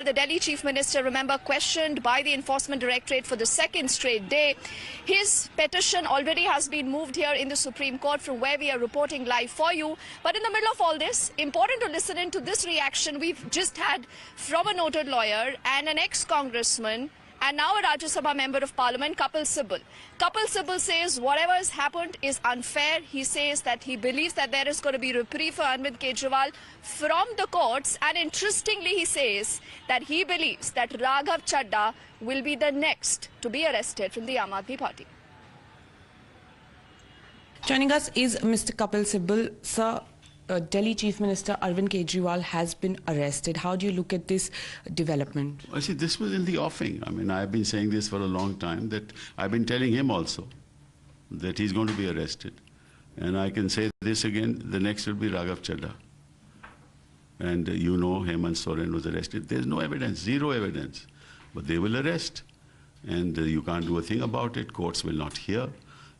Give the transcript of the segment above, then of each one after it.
The Delhi Chief Minister, remember, questioned by the Enforcement Directorate for the second straight day. His petition already has been moved here in the Supreme Court, from where we are reporting live for you. But in the middle of all this, important to listen in to this reaction we've just had from a noted lawyer and an ex-congressman, and now a Rajya Sabha member of Parliament, Kapil Sibal. Kapil Sibal says whatever has happened is unfair. He says that he believes that there is going to be reprieve for Arvind Kejriwal from the courts. And interestingly, he says that he believes that Raghav Chadha will be the next to be arrested from the Aam Aadmi Party. Joining us is Mr. Kapil Sibal. Sir, Delhi Chief Minister Arvind Kejriwal has been arrested. How do you look at this development? I see, this was in the offing. I mean, I've been saying this for a long time, that I've been telling him also that he's going to be arrested. And I can say this again, the next will be Raghav Chadha. And you know, Hemant Soren was arrested. There's no evidence, zero evidence. But they will arrest. And you can't do a thing about it. Courts will not hear.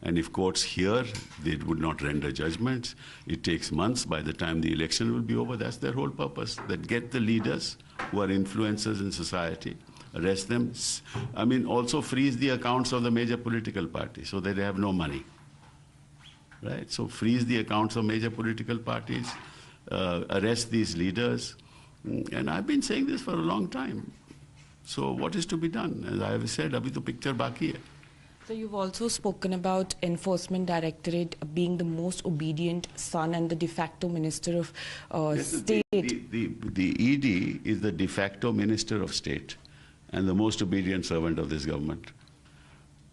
And if courts hear, they would not render judgments. It takes months. By the time the election will be over, that's their whole purpose. That get the leaders who are influencers in society, arrest them. I mean, also freeze the accounts of the major political parties so that they have no money. Right? So freeze the accounts of major political parties, arrest these leaders. And I've been saying this for a long time. So what is to be done? As I have said, abhi to picture baki hai. So you've also spoken about Enforcement Directorate being the most obedient son and the de facto Minister of State. The ED is the de facto Minister of State and the most obedient servant of this government.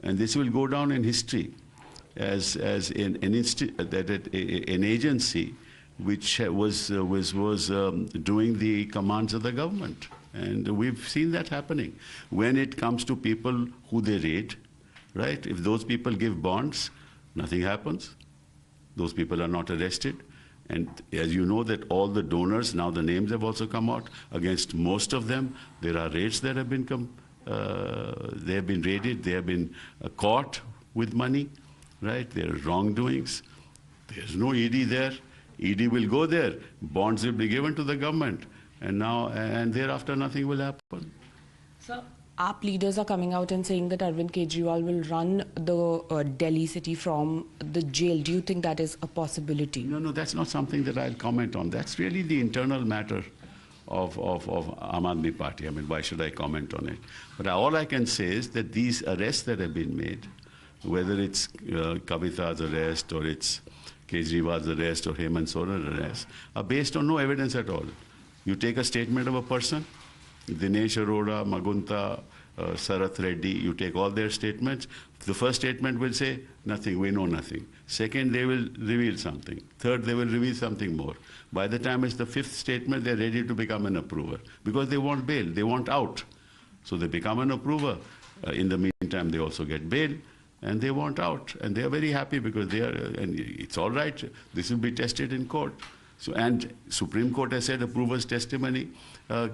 And this will go down in history as an agency which was doing the commands of the government. And we've seen that happening. When it comes to people who they raid, right? If those people give bonds, nothing happens. Those people are not arrested. And as you know that all the donors, now the names have also come out, against most of them, there are raids that have been, they have been raided, they have been caught with money, right? There are wrongdoings. There's no ED there. ED will go there. Bonds will be given to the government. And thereafter nothing will happen. So, AAP leaders are coming out and saying that Arvind Kejriwal will run the Delhi city from the jail. Do you think that is a possibility? No, that's not something that I'll comment on. That's really the internal matter of Aam Aadmi Party. I mean, why should I comment on it? But all I can say is that these arrests that have been made, whether it's Kavita's arrest or it's Kejriwal's arrest or Hemant Soren's arrest, are based on no evidence at all. You take a statement of a person, Dinesh Arora, Magunta, Sarath Reddy, you take all their statements. The first statement will say, nothing, we know nothing. Second, they will reveal something. Third, they will reveal something more. By the time it's the fifth statement, they're ready to become an approver because they want bail, they want out. So they become an approver. In the meantime, they also get bail and they want out. And they are very happy because they are, and it's all right, this will be tested in court. So, and Supreme Court has said approver's testimony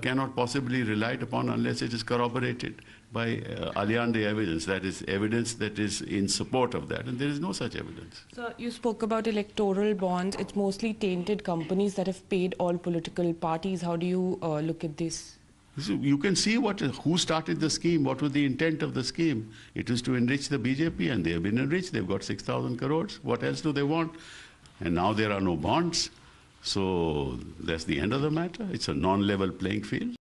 cannot possibly be relied upon unless it is corroborated by aliande evidence, that is evidence that is in support of that, and there is no such evidence. So you spoke about electoral bonds. It's mostly tainted companies that have paid all political parties. How do you look at this? So you can see who started the scheme, what was the intent of the scheme. It is to enrich the BJP, and they have been enriched. They've got 6,000 crores. What else do they want? And now there are no bonds. So that's the end of the matter. It's a non-level playing field.